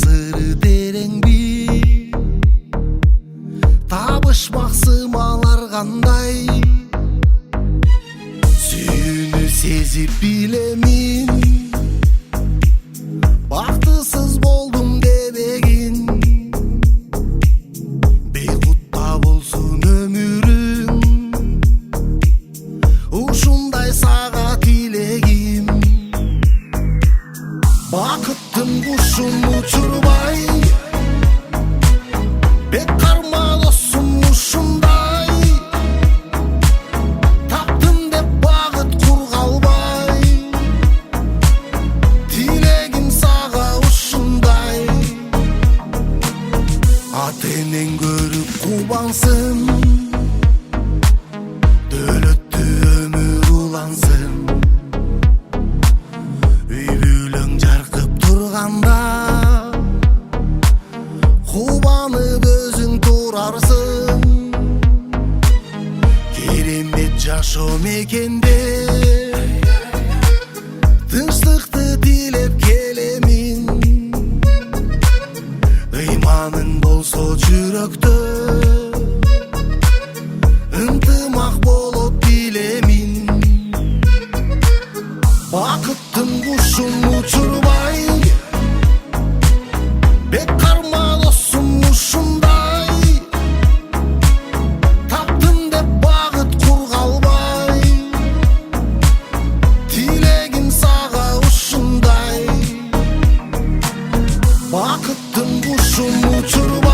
sırrı dereң bir. Табышмак сымалар кандай, сүйүүнү сезип билемин. Бактысыз болдум дебегин, бейкутта болсун өмүрүм. Ушундай сага тилегим, бакыттын кушун учурбай. Бек карма досум ушундай, таптым деп багыт курга албай. Тилегим сага ушундай, ата энең көрүп кубансын, дөөлөттүү өмүр улансын. Үй бүлөң жаркып турганда кубанып өзүң турарсың. Керемет жашоо мекенде тынчтыкты тилеп келемин. Ыйманың болсо жүрөктө ынтымак болот билемин. Бакыттын кушун учурбай, бек карма досум ушундай. Таптым деп багыт курга албай, тилегим сага ушундай. Бакыттын кушун учурбай.